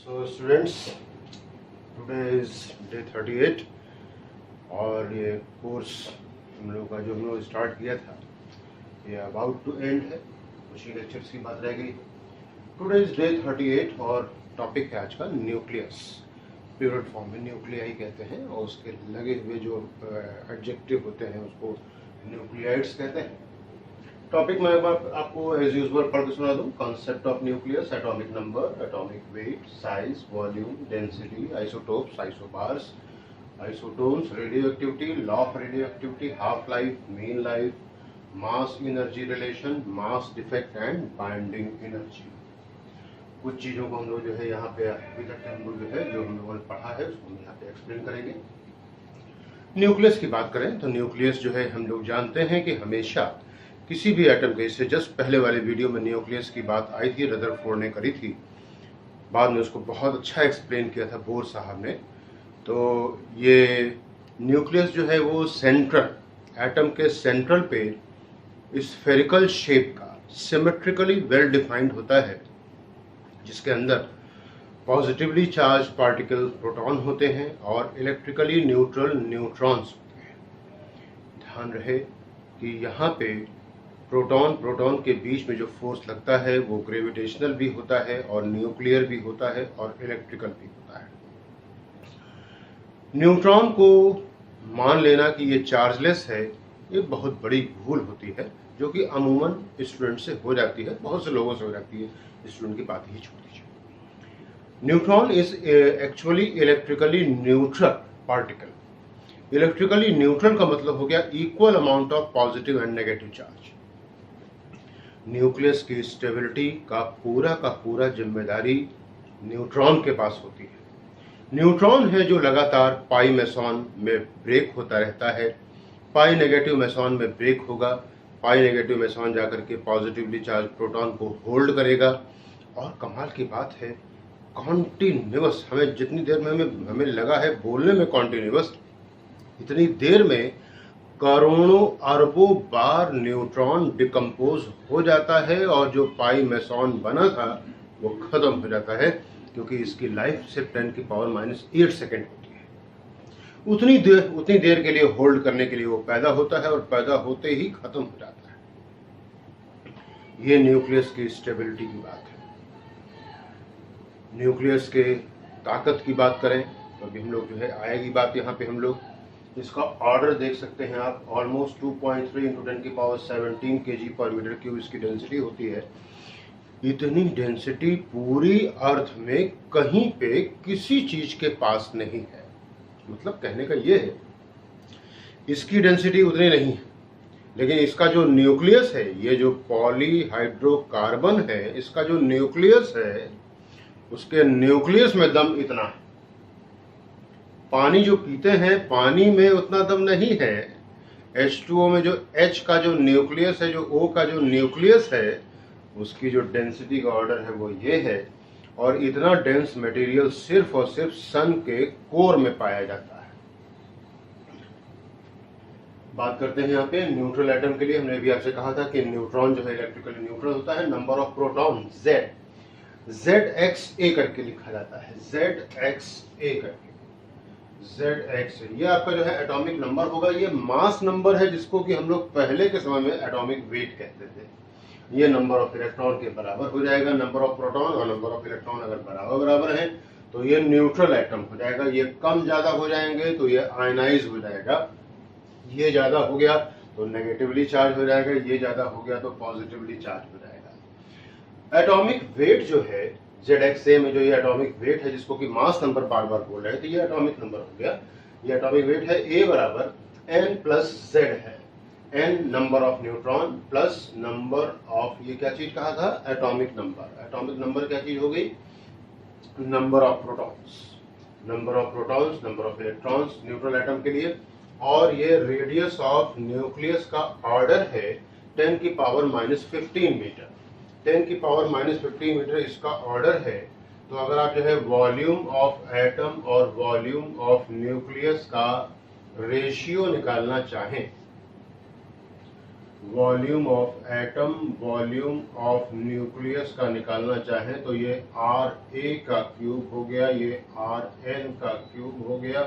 So students, today is day 38 और ये course हम लोग का जो हम लोग स्टार्ट किया था ये अबाउट टू एंड है। कुछ ही लेक्चर्स की बात रह गई। टुडे इज डे 38 और टॉपिक है आज का न्यूक्लियस। प्यूरल फॉर्म में न्यूक्लियाई कहते हैं और उसके लगे हुए जो एडजेक्टिव होते हैं उसको न्यूक्लियाइड्स कहते हैं। टॉपिक मैं आपको एज यूजुअल पढ़ के सुना दूं। Concept of nucleus, atomic number, atomic weight, size, volume, density, isotopes, isobars, isotones, radio activity, law of radio activity, half life, mean life, mass energy relation, mass defect and binding energy. कुछ चीज़ों को हम लोग जो है यहाँ पे अभी तक हम लोग जो है जो हम लोगों ने पढ़ा है उसको हम यहाँ पे एक्सप्लेन करेंगे। न्यूक्लियस की बात करें तो न्यूक्लियस जो है हम लोग जानते हैं कि हमेशा किसी भी एटम के, इससे जस्ट पहले वाले वीडियो में न्यूक्लियस की बात आई थी, रदरफोर्ड ने करी थी, बाद में उसको बहुत अच्छा एक्सप्लेन किया था बोर साहब ने। तो ये न्यूक्लियस जो है वो सेंट्रल, एटम के सेंट्रल पे स्फेरिकल शेप का सिमेट्रिकली वेल डिफाइंड होता है, जिसके अंदर पॉजिटिवली चार्ज पार्टिकल प्रोटॉन होते हैं और इलेक्ट्रिकली न्यूट्रल न्यूट्रॉन्स होते हैं। ध्यान रहे कि यहाँ पे प्रोटॉन के बीच में जो फोर्स लगता है वो ग्रेविटेशनल भी होता है और न्यूक्लियर भी होता है और इलेक्ट्रिकल भी होता है। न्यूट्रॉन को मान लेना कि ये चार्जलेस है, ये बहुत बड़ी भूल होती है जो कि अमूमन स्टूडेंट से हो जाती है, बहुत से लोगों से हो जाती है। स्टूडेंट की बात ही छोड़ दीजिए। Neutron is actually electrically neutral particle. Electrically neutral का मतलब हो गया equal amount of positive and negative charge. Nucleus की स्टेबिलिटी का पूरा जिम्मेदारी न्यूट्रॉन के पास होती है। न्यूट्रॉन है जो लगातार पाई मेसॉन में ब्रेक होता रहता है। पाई नेगेटिव मेसॉन में ब्रेक होगा, पाई नेगेटिव मेसॉन जाकर के पॉजिटिवली चार्ज प्रोटॉन को होल्ड करेगा। और कमाल की बात है, कॉन्टिन्यूअस, हमें जितनी देर में हमें लगा है बोलने में कॉन्टिन्यूअस, इतनी देर में करोड़ों अरबों बार न्यूट्रॉन डिकम्पोज हो जाता है और जो पाई मेसॉन बना था वो खत्म हो जाता है, क्योंकि इसकी लाइफ सिर्फ 10⁻⁸ सेकेंड होती है। उतनी देर के लिए होल्ड करने के लिए वो पैदा होता है और पैदा होते ही खत्म हो जाता है। ये न्यूक्लियस की स्टेबिलिटी की बात है। न्यूक्लियस के ताकत की बात करें तो अभी हम लोग जो है आएगी बात यहाँ पे। हम लोग इसका ऑर्डर देख सकते हैं आप, ऑलमोस्ट 2.3 × 10⁻17 kg/m³ इसकी डेंसिटी होती है। इतनी डेंसिटी पूरी अर्थ में कहीं पे किसी चीज के पास नहीं है। मतलब कहने का ये है, इसकी डेंसिटी उतनी नहीं है, लेकिन इसका जो न्यूक्लियस है, ये जो पॉलीहाइड्रोकार्बन है, इसका जो न्यूक्लियस है उसके न्यूक्लियस में दम इतना है। पानी जो पीते हैं पानी में उतना दम नहीं है। H2O में जो H का जो न्यूक्लियस है, जो O का जो न्यूक्लियस है, उसकी जो डेंसिटी का ऑर्डर है वो ये है। और इतना डेंस मटेरियल सिर्फ और सिर्फ सन के कोर में पाया जाता है। बात करते हैं यहाँ पे न्यूट्रल एटम के लिए। हमने भी आपसे कहा था कि न्यूट्रॉन जो है इलेक्ट्रिकली न्यूट्रल होता है। नंबर ऑफ प्रोटॉन ZXA करके लिखा जाता है, ZXA करके, ZXA। ये आपका जो है एटॉमिक नंबर होगा। ये मास नंबर है जिसको कि हम लोग पहले के समय में एटॉमिक वेट कहते थे। ये नंबर ऑफ इलेक्ट्रॉन के बराबर हो जाएगा। नंबर ऑफ प्रोटॉन और नंबर ऑफ इलेक्ट्रॉन अगर बराबर हैं तो ये न्यूट्रल एटम हो जाएगा। ये कम ज्यादा हो जाएंगे तो ये आयनाइज हो जाएगा। ये ज्यादा हो गया तो नेगेटिवली चार्ज हो जाएगा, ये ज्यादा हो गया तो पॉजिटिवली चार्ज हो जाएगा। एटॉमिक वेट जो है ZXA में, जो ये एटॉमिक वेट है जिसको कि मास नंबर बार बार बोल रहे हैं, तो ये एटॉमिक नंबर हो गया। ये एटॉमिक वेट है A बराबर N+Z है। N number of neutron plus number of, ये क्या चीज कहा था, एटॉमिक नंबर। एटॉमिक नंबर क्या चीज हो गई, number of protons. Number of protons, number of electrons neutral atom के लिए। और ये रेडियस ऑफ न्यूक्लियस का ऑर्डर है 10⁻⁻15 मीटर। 10⁻⁻15 मीटर इसका ऑर्डर है। तो अगर आप जो है वॉल्यूम ऑफ एटम और वॉल्यूम ऑफ न्यूक्लियस का रेशियो निकालना चाहें volume of atom, volume of nucleus का निकालना चाहें तो ये आर ए का क्यूब हो गया, ये आर एन का क्यूब हो गया,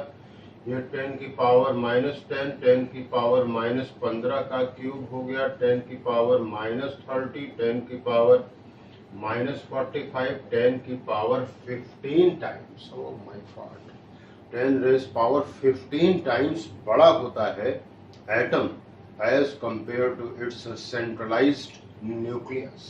ये 10 की पावर -10, 10 की पावर -15 का क्यूब हो गया, 10 की पावर -30, 10 की पावर -45, 10 की power 15 times. Oh my God, 10 rays power 15 times बड़ा होता है atom as compared to its centralized nucleus।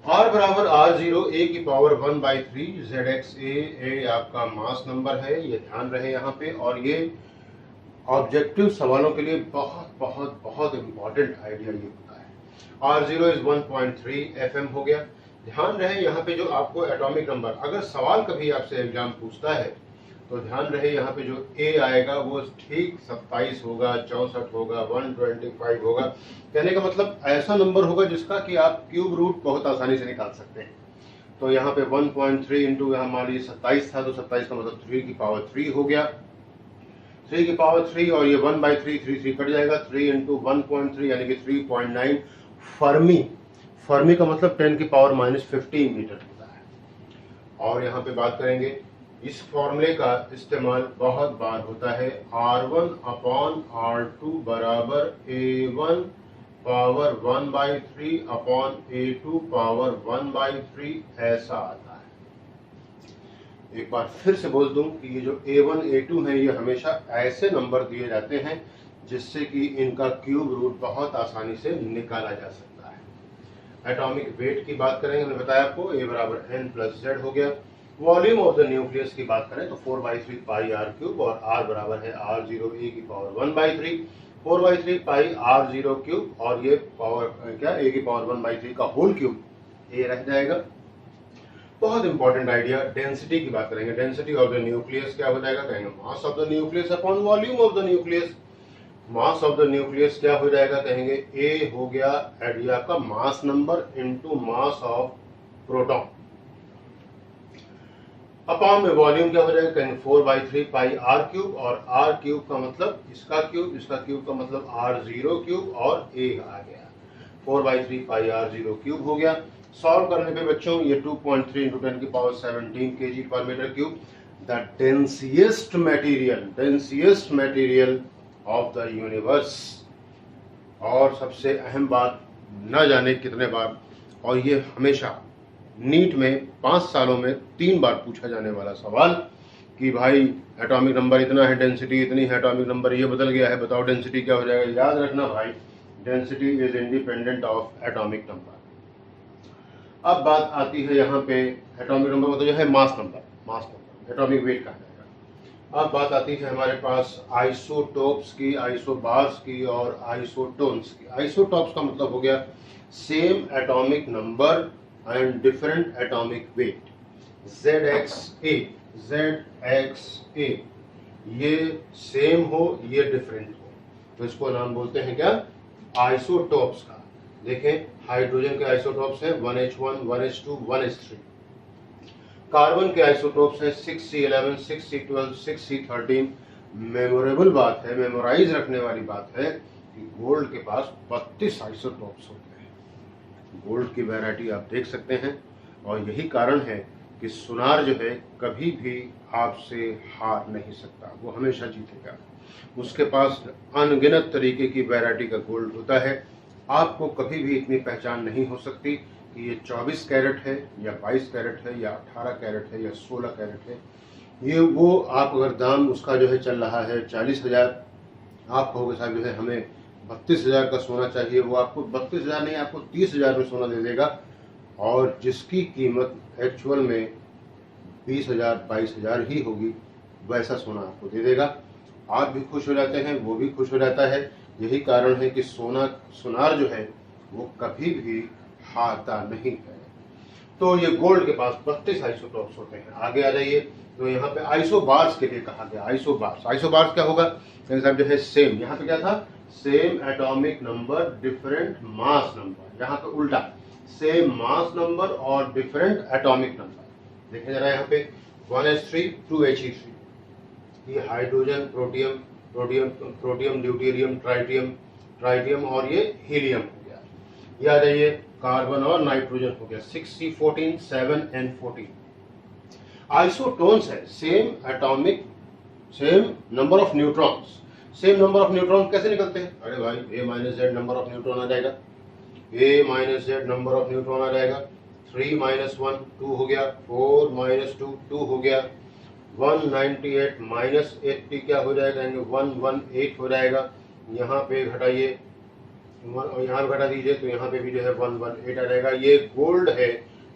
R बराबर R0 a की पावर 1/3 ZX a आपका मास नंबर है, ये ध्यान रहे यहाँ पे। और ये ऑब्जेक्टिव सवालों के लिए बहुत बहुत बहुत इंपॉर्टेंट आइडिया ये होता है। R0 इज 1.3 FM हो गया। ध्यान रहे यहाँ पे जो आपको एटॉमिक नंबर, अगर सवाल कभी आपसे एग्जाम पूछता है तो ध्यान रहे यहाँ पे जो A आएगा वो ठीक 27 होगा, 64 होगा, 125 होगा। कहने का मतलब ऐसा नंबर होगा जिसका कि आप क्यूब रूट बहुत आसानी से निकाल सकते हैं। तो यहाँ पे 1.3 इंटू यहाँ मान लीजिए 27 था तो 27 का मतलब 3 की पावर 3 हो गया, 3 की पावर 3 और ये 1/3, 3 कट जाएगा, 3 इंटू 1.3 यानी कि 3.9 फर्मी। फर्मी का मतलब 10 की पावर -15 मीटर होता है। और यहाँ पे बात करेंगे, इस फॉर्मूले का इस्तेमाल बहुत बार होता है। R1 अपॉन R2 बराबर A1 power 1/3 upon A2 power 1/3 ऐसा आता है। एक बार फिर से बोल दूं कि ये जो A1 A2 है ये हमेशा ऐसे नंबर दिए जाते हैं जिससे कि इनका क्यूब रूट बहुत आसानी से निकाला जा सकता है। एटॉमिक वेट की बात करेंगे, हमने बताया आपको A बराबर N प्लस Z हो गया। वॉल्यूम ऑफ द न्यूक्लियस की बात करें तो 4/3 पाई आर क्यूब और R बराबर है R0 a की पावर 1/3, 4/3 पाई R0 क्यूब और ये पावर क्या a की पावर 1/3 का होल क्यूब a रह जाएगा। बहुत इंपॉर्टेंट आइडिया, डेंसिटी की बात करेंगे। डेंसिटी ऑफ द न्यूक्लियस क्या हो जाएगा, कहेंगे mass of the nucleus upon volume of the nucleus. Mass of the nucleus क्या हो जाएगा, कहेंगे a हो गया एरिया का mass number into mass of proton. Upon में वॉल्यूम क्या हो जाएगा, कहेंगे 4/3 पाई आर क्यूब और आर क्यूब का मतलब इसका क्यूब का मतलब R0 क्यूब और a आ गया, 4/3 पाई R0 क्यूब हो गया। सॉल्व करने पे बच्चों ये 2.3 इंटू 10 की पावर 17 kg पर metre cube. The densest material of the universe. और सबसे अहम बात, न जाने कितने बार, और ये हमेशा नीट में 5 सालों में 3 बार पूछा जाने वाला सवाल कि भाई एटॉमिक नंबर इतना है, डेंसिटी इतनी है, एटॉमिक नंबर ये बदल गया है, बताओ डेंसिटी क्या हो जाएगा। याद रखना भाई, density is independent of atomic number. अब बात आती है यहाँ पे एटॉमिक नंबर मतलब जो है मास नंबर, एटॉमिक वेट कहा जाएगा। अब बात आती है हमारे पास आइसोटोप्स की, आइसोबार्स की और आइसोटोन्स की। आइसोटोप्स का मतलब हो गया same atomic number and different atomic weight, ZXA ये सेम हो ये डिफरेंट हो तो इसको नाम बोलते हैं क्या, आइसोटोप्स का। देखें हाइड्रोजन के आइसोटोप्स हैं 1H1, 1H2, 1H3। कार्बन के आइसोटोप्स हैं 6C11, 6C12, 6C13। मेमोरेबल बात है, मेमोराइज रखने वाली बात है कि गोल्ड के पास 32 आइसोटोप्स होते हैं। गोल्ड की वैरायटी आप देख सकते हैं और यही कारण है कि सोनार जो है कभी भी आपसे हार नहीं सकता, वो हमेशा जीतेगा। उसके पास अनगिनत तरीके की वैरायटी का गोल्ड होता है। आपको कभी भी इतनी पहचान नहीं हो सकती कि ये 24 कैरेट है या 22 कैरेट है या 18 कैरेट है या 16 कैरेट है। ये वो आप अगर दाम उसका जो है चल रहा है 40,000, आप कहोगे साहब जो है हमें 32,000 का सोना चाहिए, वो आपको 32,000 नहीं आपको 30,000 में सोना दे देगा। और जिसकी कीमत एक्चुअल में 20,000 22,000 ही होगी वैसा सोना आपको दे देगा। आप भी खुश हो जाते हैं, वो भी खुश हो जाता है। यही कारण है कि सोनार जो है वो कभी भी हारता नहीं है। तो ये गोल्ड के पास 32 आइसोटोप्स होते हैं। आगे आ जाइए, तो यहाँ पे आइसोबार्स के लिए कहा गया। आइसोबार्स क्या होगा, साहब जो है सेम, यहाँ पे क्या था, same atomic number different mass number. यहाँ पे उल्टा, सेम मास नंबर और डिफरेंट एटॉमिक नंबर। देखिए जरा यहाँ पे 1H3 2He3, ये hydrogen protium protium, deuterium, tritium और ये हीलियम हो गया। ये आ जाइए कार्बन और नाइट्रोजन हो गया 6C14, 7 N14। आइसोटोन्स है same atomic, same number of neutrons. Same number of neutron कैसे निकलते हैं? अरे भाई A minus Z number of neutron आ जाएगा, A minus Z number of neutron आ जाएगा, 3 माइनस 1 2 हो गया, 4 माइनस 2 2 हो गया, 198 माइनस 80 क्या हो जाएगा? 118 हो जाएगा। यहाँ पे घटाइए, यहाँ घटा दीजिए तो यहाँ पे भी जो है 118 आ जाएगा। ये गोल्ड है,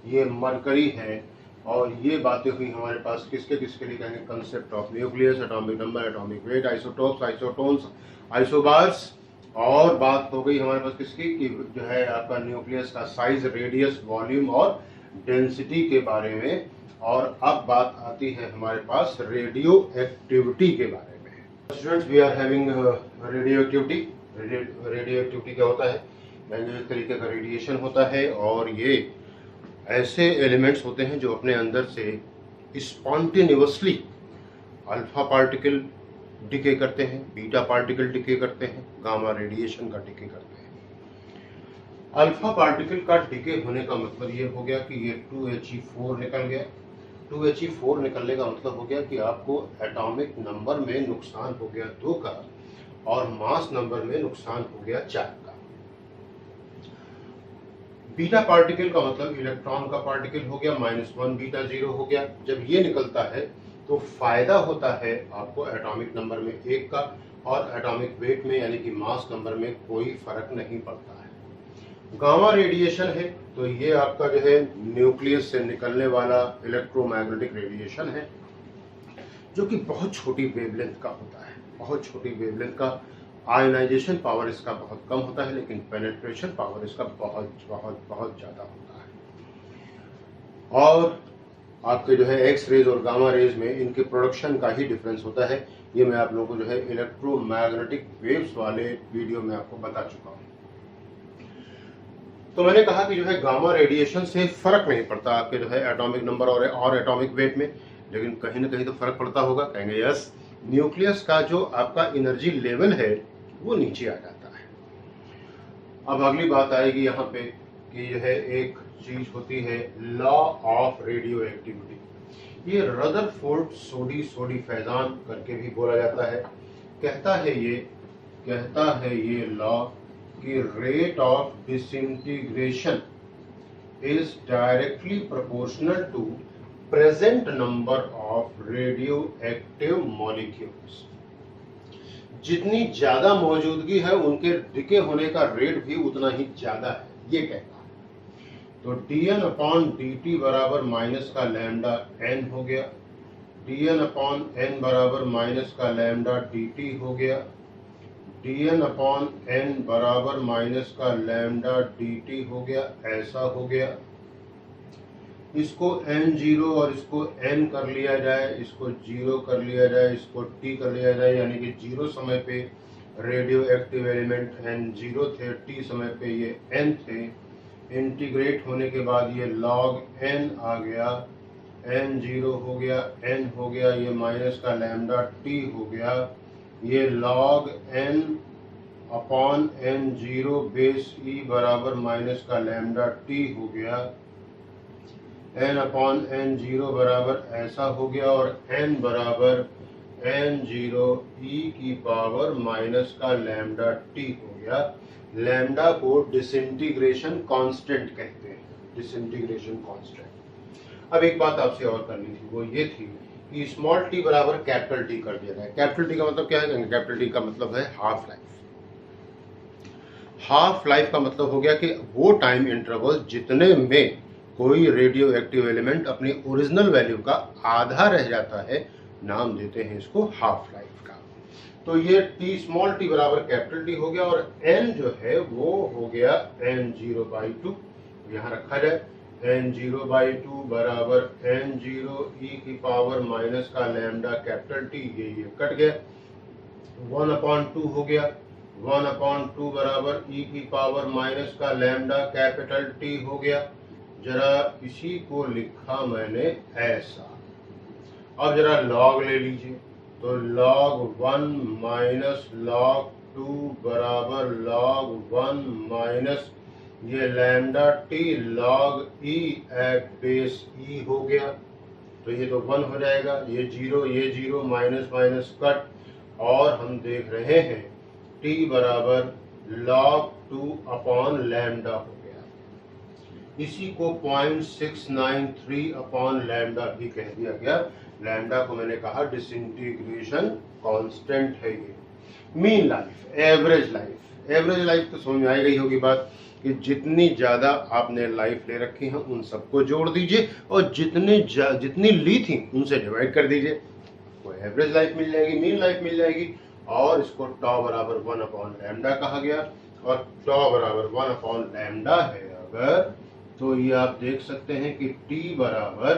ये मरकरी है, और ये बातें हुई हमारे पास किसके किसके लिए कहेंगे? Concept of nucleus, atomic number, atomic weight, isotopes, isotones, isobars. और बात हो गई हमारे पास किसकी कि जो है आपका न्यूक्लियस का साइज, रेडियस, वॉल्यूम और डेंसिटी के बारे में। और अब बात आती है हमारे पास रेडियो एक्टिविटी के बारे में। Students, we are having radio activity. Radio activity क्या होता है? एक तरीके का रेडिएशन होता है, और ये ऐसे एलिमेंट्स होते हैं जो अपने अंदर से स्पॉन्टेनियसली अल्फा पार्टिकल डिके करते हैं, बीटा पार्टिकल डिके करते हैं, गामा रेडिएशन का डिके करते हैं। अल्फा पार्टिकल का डिके होने का मतलब ये हो गया कि ये 2He4 निकल गया। 2He4 निकलने का मतलब हो गया कि आपको एटॉमिक नंबर में नुकसान हो गया 2 का, और मास नंबर में नुकसान हो गया 4 का। बीटा पार्टिकल का मतलब इलेक्ट्रॉन का पार्टिकल हो गया, -1 बीटा 0 हो गया। जब ये निकलता है तो फायदा होता है आपको एटॉमिक नंबर में 1 का, और एटॉमिक वेट में यानी कि मास नंबर में कोई फर्क नहीं पड़ता है। गामा रेडिएशन है तो ये आपका जो है न्यूक्लियस से निकलने वाला इलेक्ट्रोमैग्नेटिक रेडिएशन है, जो कि बहुत छोटी वेवलेंथ का होता है, बहुत छोटी वेवलेंथ का। आयनाइजेशन पावर इसका बहुत कम होता है, लेकिन पेनेट्रेशन पावर इसका बहुत बहुत बहुत ज्यादा होता है। और आपके जो है एक्स रेज और गामा रेज में इनके प्रोडक्शन का ही डिफरेंस होता है। ये मैं आप लोगों को जो है इलेक्ट्रोमैग्नेटिक वेव्स वाले वीडियो में आपको बता चुका हूँ। तो मैंने कहा कि जो है गामा रेडिएशन से फर्क नहीं पड़ता आपके जो है एटॉमिक नंबर और एटॉमिक वेट में, लेकिन कहीं ना कहीं तो फर्क पड़ता होगा। कहेंगे यस, न्यूक्लियस का जो आपका एनर्जी लेवल है वो नीचे आ जाता है। अब अगली बात आएगी यहाँ पे कि जो है एक चीज होती है लॉ ऑफ रेडियो एक्टिविटी। ये रदरफोर्ड सोडी फैजान करके भी बोला जाता है। कहता है ये लॉ कि rate of disintegration is directly proportional to present number of radioactive molecules. जितनी ज्यादा मौजूदगी है उनके डिके होने का रेट भी उतना ही ज्यादा है, ये कहता है। तो dN/dt बराबर माइनस का लैम्डा n हो गया, dN/n बराबर माइनस का लैम्डा dt हो गया, dN/n बराबर माइनस का लैम्डा dt हो गया, ऐसा हो गया। इसको n0 और इसको n कर लिया जाए, इसको 0 कर लिया जाए, इसको t कर लिया जाए, यानी कि 0 समय पे रेडियो एक्टिव एलिमेंट n0 थे, t समय पे ये n थे। इंटीग्रेट होने के बाद ये log n आ गया, n0 हो गया, n हो गया, ये माइनस का लैम्डा t हो गया, ये log n upon n0 base e बराबर माइनस का लैम्डा t हो गया, n अपॉन n0 बराबर ऐसा हो गया, और n बराबर n0 e की पावर माइनस का लैम्डा t हो गया। लैम्डा को डिसइंटीग्रेशन कांस्टेंट कहते हैं, डिसइंटीग्रेशन कांस्टेंट। अब एक बात आपसे और करनी थी, वो ये थी कि स्मॉल t बराबर कैपिटल T कर दिया जाए। कैपिटल T का मतलब क्या है? कैपिटल T का मतलब है हाफ लाइफ। हाफ लाइफ का मतलब हो गया कि वो टाइम इंटरवल जितने में कोई रेडियो एक्टिव एलिमेंट अपनी ओरिजिनल वैल्यू का आधा रह जाता है, नाम देते हैं इसको हाफ लाइफ का। तो ये t स्मॉल t बराबर कैपिटल T हो गया, और n जो है वो हो गया n0/2, यहाँ रखा जाए n0/2 बराबर n0 e की पावर माइनस का लैम्डा कैपिटल T, ये कट गया, 1/2 हो गया, 1/2 बराबर e की पावर माइनस का लैम्डा कैपिटल T हो गया। जरा इसी को लिखा मैंने ऐसा। अब जरा लॉग ले लीजिए, तो log 1 माइनस log 2 बराबर log 1 माइनस ये lambda T log e at base e हो गया। तो ये तो 1 हो जाएगा, ये 0 माइनस माइनस कट, और हम देख रहे हैं t बराबर log 2 अपॉन लैम्डा हो गया। इसी को 0.693 अपॉन लैम्डा भी कह दिया गया। लैम्डा को मैंने कहा डिसइंटीग्रेशन कांस्टेंट है। ये मीन लाइफ, एवरेज लाइफ तो समझ में आई गई होगी बात कि जितनी ज्यादा आपने लाइफ ले रखी है उन सबको जोड़ दीजिए और जितनी ली थी उनसे डिवाइड कर दीजिए, वो एवरेज लाइफ मिल जाएगी, मीन लाइफ मिल जाएगी। और इसको टॉ बराबर 1 अपॉन लैम्डा कहा गया, और टॉ बराबर 1 अपॉन लैम्डा है अगर, तो ये आप देख सकते हैं कि t बराबर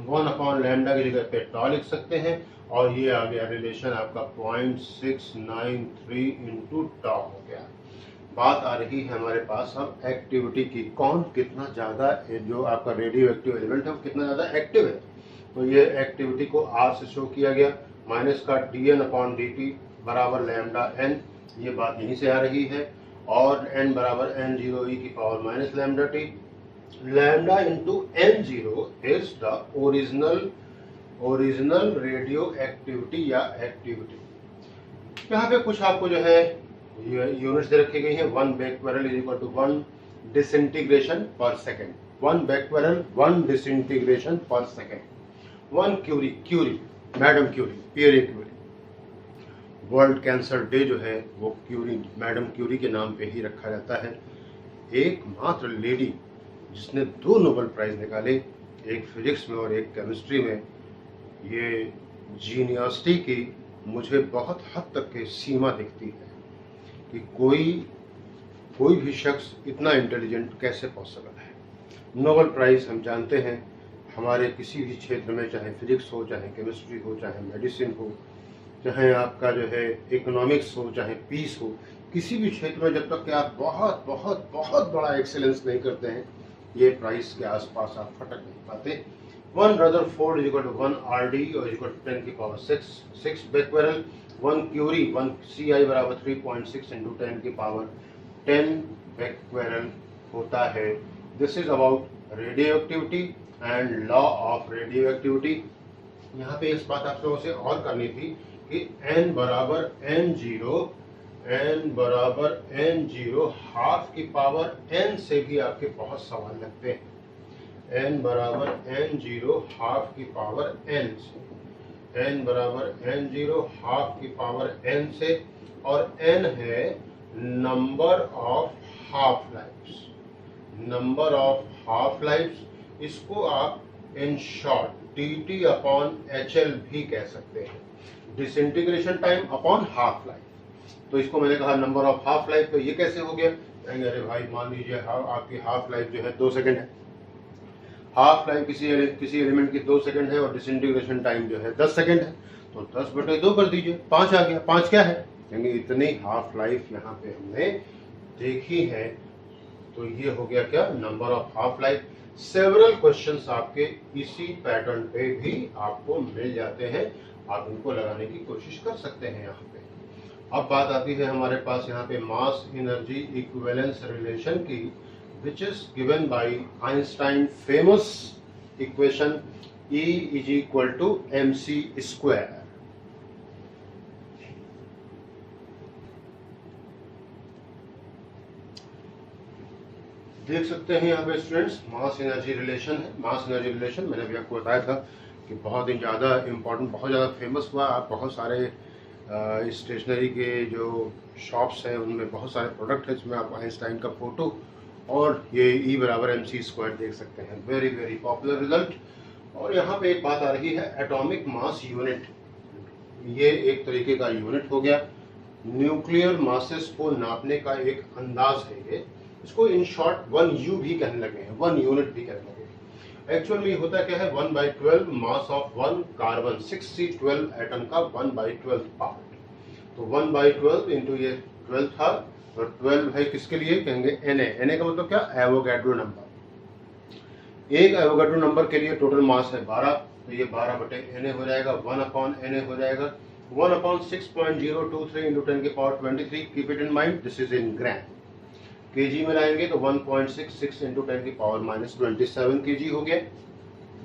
1 अपॉन लैम्डा की जगह पे टॉ लिख सकते हैं, और ये आ गया रिलेशन आपका 0.693 इंटू टॉ हो गया। बात आ रही है हमारे पास अब एक्टिविटी की, कौन कितना ज्यादा जो आपका रेडियो एक्टिव एलिमेंट है वो कितना ज्यादा एक्टिव है। तो ये एक्टिविटी को r से शो किया गया, माइनस का dn अपॉन dt बराबर लैम्डा n, ये बात यहीं से आ रही है, और n बराबर n0 e की power minus lambda t, lambda into n0 is the original radio activity या एक्टिविटी। यहाँ पे कुछ आपको जो है यूनिट्स दे रखी गई है। 1 becquerel is equal to 1 disintegration per second, 1 becquerel 1 disintegration per second. 1 curie madam Curie, Pierre Curie. World cancer day जो है वो क्यूरी, मैडम क्यूरी के नाम पे ही रखा जाता है। एकमात्र लेडी जिसने 2 नोबेल प्राइज निकाले, एक फिजिक्स में और एक केमिस्ट्री में। ये जीनियसिटी की मुझे बहुत हद तक की सीमा दिखती है कि कोई भी शख्स इतना इंटेलिजेंट कैसे पॉसिबल है। नोबेल प्राइज हम जानते हैं हमारे किसी भी क्षेत्र में, चाहे फिजिक्स हो, चाहे केमिस्ट्री हो, चाहे मेडिसिन हो, चाहे आपका जो है इकोनॉमिक्स हो, चाहे पीस हो, किसी भी क्षेत्र में जब तक कि आप बहुत बहुत बहुत बड़ा एक्सेलेंस नहीं करते हैं, ये प्राइस के आसपास आप फटक नहीं पाते। 1 Rutherford is equal to 1 RD और इज इक्वल टू 10 की पावर 6 बेक्वेरल। 1 क्यूरी 1 CI बराबर 3.6 इंटू 10 की पावर 10 बेक्वेरल होता है। This is about radio activity and law of radio activity. यहाँ पे इस बात आप लोगों से और करनी थी कि n बराबर n0 हाफ की पावर n से भी आपके बहुत सवाल लगते हैं। n बराबर n0 हाफ की पावर n से, n बराबर n0 हाफ की पावर n से, और n है नंबर ऑफ हाफ लाइफ्स। इसको आप in short dt upon HL भी कह सकते हैं, disintegration time upon half life. तो इसको मैंने कहा नंबर ऑफ हाफ लाइफ, तो ये कैसे हो गया? अरे भाई मान लीजिए आपकी हाफ लाइफ जो है 2 सेकंड है, हाफ लाइफ किसी एलिमेंट की 2 सेकंड है और डिसइंटीग्रेशन टाइम जो है 10 सेकंड है, तो 10/2 कर दीजिए, 5 आ गया। 5 क्या है? यानी इतनी हाफ लाइफ यहाँ पे हमने देखी है, तो ये हो गया क्या? Number of half life. Several questions आपके इसी पैटर्न पे भी आपको मिल जाते हैं, आप इनको लगाने की कोशिश कर सकते हैं यहाँ पे। अब बात आती है हमारे पास यहाँ पे मास एनर्जी इक्विवेलेंस रिलेशन की, which is given by Einstein famous equation E is equal to mc square। देख सकते हैं यहाँ पे स्टूडेंट्स, मास एनर्जी रिलेशन है। मास एनर्जी रिलेशन मैंने भी आपको बताया था कि बहुत ही ज़्यादा इम्पोर्टेंट, बहुत ज़्यादा फेमस हुआ। आप बहुत सारे स्टेशनरी के जो शॉप्स हैं उनमें बहुत सारे प्रोडक्ट है जिसमें आप आइंस्टाइन का फोटो और ये E बराबर mc स्क्वायर देख सकते हैं। Very very popular result. और यहाँ पे एक बात आ रही है एटॉमिक मास यूनिट, ये एक तरीके का यूनिट हो गया। न्यूक्लियर मासेस को नापने का एक अंदाज है ये, इसको इन शॉर्ट 1U भी कहने लगे हैं, 1 यूनिट भी कहने लगे हैं। एक्चुअल में होता क्या है, 1/12 mass of 1 carbon, 6C12 atom का 1/12 पार्ट। तो 1/12 इंटू ये 12 था, और 12 है किसके लिए? कहेंगे Na। का मतलब क्या? Avogadro number. एक एवोगाड्रो नंबर के लिए टोटल मास है 12, तो ये 12/Na हो जाएगा, 1/Na हो जाएगा, 1/6.023 इंटू 10 की power 23। Keep it in mind, this is in gram. KG में लाएंगे तो 1.66 इंटू 10 की पावर -27 केजी हो गया।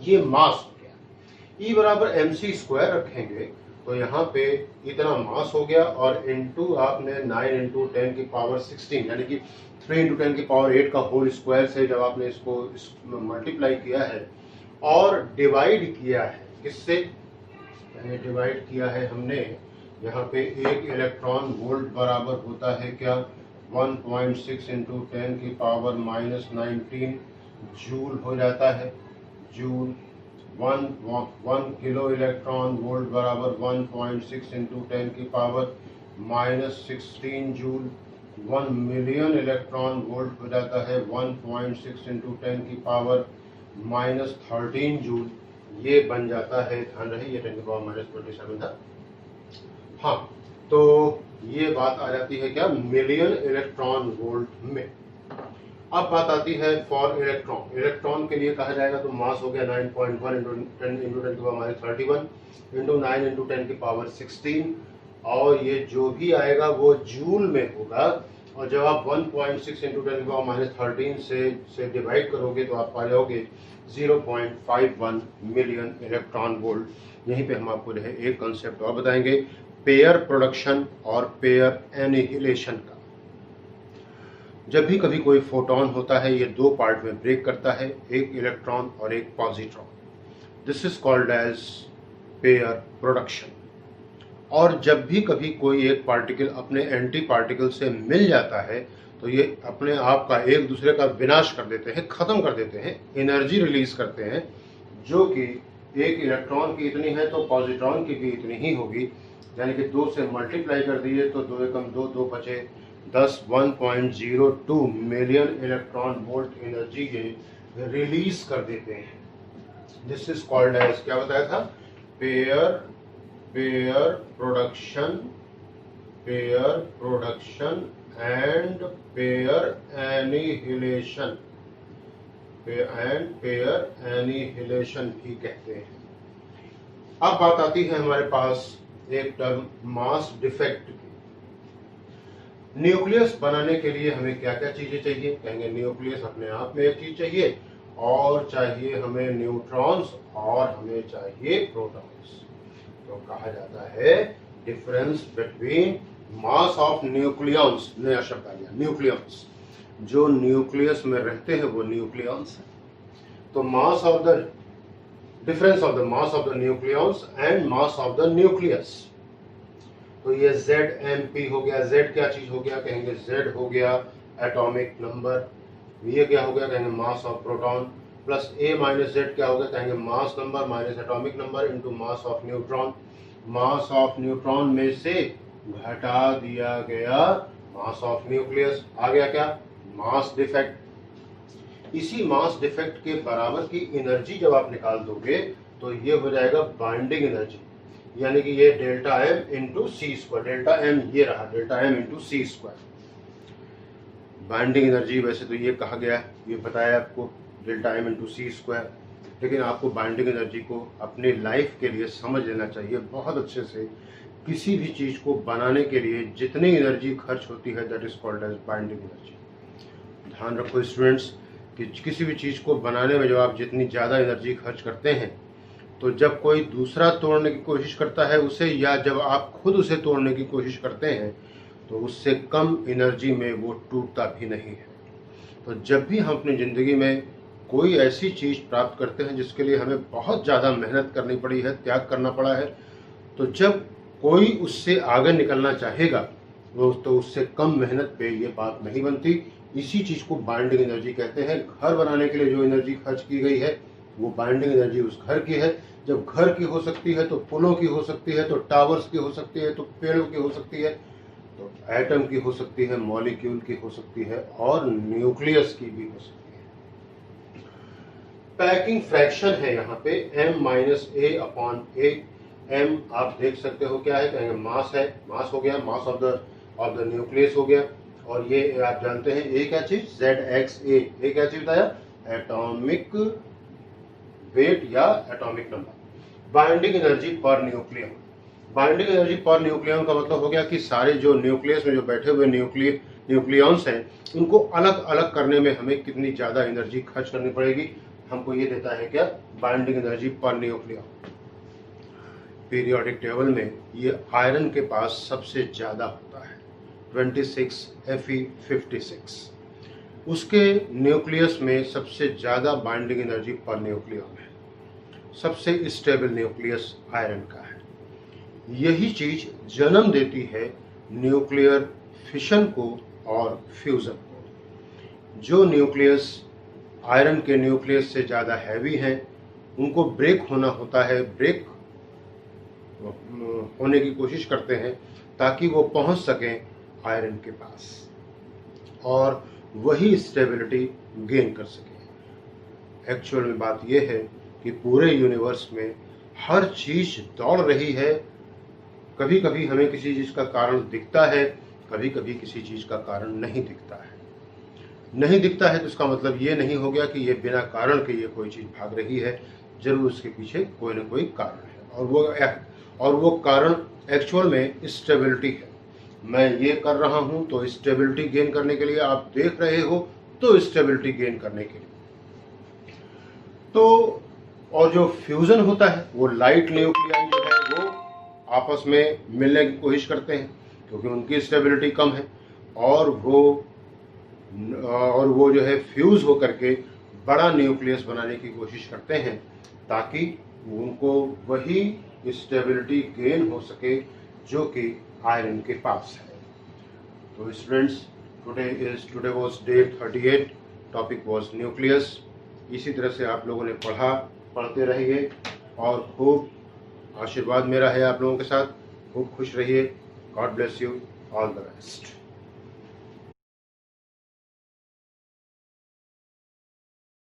ये मास हो गया। E बराबर mc² रखेंगे तो यहाँ पे इतना मास हो गया, और इनटू आपने 9 इंटू 10 की पावर 16 यानी कि 3 इंटू 10 की पावर 8 का होल स्क्वायर से जब आपने इसको मल्टीप्लाई किया है और डिवाइड किया है, किससे डिवाइड किया है हमने, यहाँ पे 1 इलेक्ट्रॉन वोल्ट बराबर होता है क्या, 1.6 इंटू 10 की पावर -19 जूल हो जाता है। जूल 1 किलो इलेक्ट्रॉन वोल्ट बराबर 1.6 इंटू 10 की power -16 joule. 1 million electron volt हो जाता है 1.6 इंटू 10 की पावर -13 जूल। ये बन जाता है, ध्यान रहे ये 10 की पावर -27 था। हाँ, तो ये बात आ जाती है क्या, मिलियन इलेक्ट्रॉन वोल्ट में। अब बात आती है फॉर इलेक्ट्रॉन। इलेक्ट्रॉन के लिए कहा जाएगा तो मास हो गया 9.1 इंटू 10 की पावर -31 इंटू 9 इंटू 10 की पावर 16, और ये जो भी आएगा वो जूल में होगा। और जब आप 1.6 इंटू 10 की पावर -13 से डिवाइड करोगे तो आप पा जाओगे 0.51 मिलियन इलेक्ट्रॉन वोल्ट। यहीं पे हम आपको जो है एक कंसेप्ट और बताएंगे, पेयर प्रोडक्शन और पेयर एनिहिलेशन का। जब भी कभी कोई फोटोन होता है ये दो पार्ट में ब्रेक करता है, एक इलेक्ट्रॉन और एक positron. This is called as pair production. और जब भी कभी कोई एक पार्टिकल अपने एंटी पार्टिकल से मिल जाता है तो ये अपने आप का एक दूसरे का विनाश कर देते हैं, खत्म कर देते हैं, एनर्जी रिलीज करते हैं, जो कि एक इलेक्ट्रॉन की इतनी है तो पॉजिट्रॉन की भी इतनी ही होगी। यानी कि 2 से मल्टीप्लाई कर दिए तो 2 एकम 2, 2 बचे 10, 1.02 मिलियन इलेक्ट्रॉन वोल्ट एनर्जी ये रिलीज कर देते हैं। दिस इज कॉल्ड एज, क्या बताया था, pair production and pair annihilation, pair annihilation भी कहते हैं। अब बात आती है हमारे पास एक टर्म मास डिफेक्ट की। न्यूक्लियस बनाने के लिए हमें क्या क्या चीजें चाहिए, कहेंगे न्यूक्लियस अपने आप में एक चीज चाहिए, और चाहिए हमें न्यूट्रॉन्स और हमें चाहिए प्रोटॉन्स। तो कहा जाता है difference between mass of nucleons, नया शब्द आ गया न्यूक्लियॉन्स। जो न्यूक्लियस में रहते हैं वो न्यूक्लियॉन्स है। तो mass of the difference of the mass of the nucleons and mass of the nucleus. तो ये ZMP हो गया। Z क्या चीज हो गया, कहेंगे Z हो गया एटॉमिक नंबर। ये क्या हो गया, कहेंगे mass of proton, plus A minus Z क्या होगा, कहेंगे mass number minus atomic number into mass of neutron. Mass of neutron में से घटा दिया गया मास ऑफ न्यूक्लियस, आ गया क्या, मास डिफेक्ट। इसी मास डिफेक्ट के बराबर की एनर्जी जब आप निकाल दोगे तो ये हो जाएगा बाइंडिंग एनर्जी, यानी कि ये डेल्टा M इंटू सी स्क्वायर। डेल्टा M ये रहा, डेल्टा M इंटू सी स्क्वायर। बाइंडिंग एनर्जी वैसे तो ये कहा गया, ये बताया आपको डेल्टा M इंटू सी स्क्वायर, लेकिन आपको बाइंडिंग एनर्जी को अपनी लाइफ के लिए समझ लेना चाहिए बहुत अच्छे से। किसी भी चीज को बनाने के लिए जितनी एनर्जी खर्च होती है that is called as binding energy. ध्यान रखो स्टूडेंट्स कि किसी भी चीज को बनाने में जब आप जितनी ज्यादा एनर्जी खर्च करते हैं तो जब कोई दूसरा तोड़ने की कोशिश करता है उसे, या जब आप खुद उसे तोड़ने की कोशिश करते हैं तो उससे कम एनर्जी में वो टूटता भी नहीं है। तो जब भी हम अपनी ज़िंदगी में कोई ऐसी चीज़ प्राप्त करते हैं जिसके लिए हमें बहुत ज़्यादा मेहनत करनी पड़ी है, त्याग करना पड़ा है, तो जब कोई उससे आगे निकलना चाहेगा तो उससे कम मेहनत पे ये बात नहीं बनती। इसी चीज़ को बाइंडिंग एनर्जी कहते हैं। घर बनाने के लिए जो एनर्जी खर्च की गई है वो बाइंडिंग एनर्जी उस घर की है। जब घर की हो सकती है तो पुलों की हो सकती है, तो टावर्स की हो सकती है, तो पेड़ों की हो सकती है, तो एटम की हो सकती है, मॉलिक्यूल की हो सकती है, और न्यूक्लियस की भी हो सकती है। पैकिंग फ्रैक्शन है यहाँ पे M-A/A। M आप देख सकते हो क्या है, कहेंगे मास है, मास हो गया, मास ऑफ द न्यूक्लियस हो गया। और ये आप जानते हैं A क्या चीज, ZXA। A क्या चीज बताया, एटॉमिक वेट या atomic number. Binding energy per nucleon. Binding energy per nucleon का मतलब हो गया कि सारे जो न्यूक्लियस में जो बैठे हुए न्यूक्लियॉन्स हैं उनको अलग अलग करने में हमें कितनी ज़्यादा एनर्जी खर्च करनी पड़ेगी, हमको ये देता है क्या, binding energy per nucleon. Periodic table में ये आयरन के पास सबसे ज़्यादा होता है 26 Fe56। उसके न्यूक्लियस में सबसे ज़्यादा बाइंडिंग एनर्जी पर न्यूक्लियन है। सबसे स्टेबल न्यूक्लियस आयरन का है। यही चीज़ जन्म देती है न्यूक्लियर फिशन को और फ्यूज़न को। जो न्यूक्लियस आयरन के न्यूक्लियस से ज़्यादा हैवी हैं उनको ब्रेक होना होता है, ब्रेक होने की कोशिश करते हैं ताकि वो पहुंच सकें आयरन के पास और वही स्टेबिलिटी गेन कर सकें। एक्चुअल में बात यह है कि पूरे यूनिवर्स में हर चीज़ दौड़ रही है। कभी कभी हमें किसी चीज़ का कारण दिखता है, कभी कभी किसी चीज़ का कारण नहीं दिखता है। नहीं दिखता है तो इसका मतलब ये नहीं हो गया कि ये बिना कारण के ये कोई चीज़ भाग रही है, जरूर उसके पीछे कोई ना कोई कारण है और वो कारण एक्चुअल में स्टेबिलिटी है। मैं ये कर रहा हूँ तो स्टेबिलिटी गेन करने के लिए, आप देख रहे हो तो स्टेबिलिटी गेन करने के लिए। तो और जो फ्यूजन होता है वो लाइट न्यूक्लियाई जो है वो आपस में मिलने की कोशिश करते हैं क्योंकि उनकी स्टेबिलिटी कम है और वो जो है फ्यूज होकर के बड़ा न्यूक्लियस बनाने की कोशिश करते हैं ताकि उनको वही स्टेबिलिटी गेन हो सके जो कि आयरन के पास है। तो students, today was day 38, topic was nucleus. इसी तरह से आप लोगों ने पढ़ते रहिए और खूब आशीर्वाद मेरा है आप लोगों के साथ। खूब खुश रहिए। God bless you, all the best.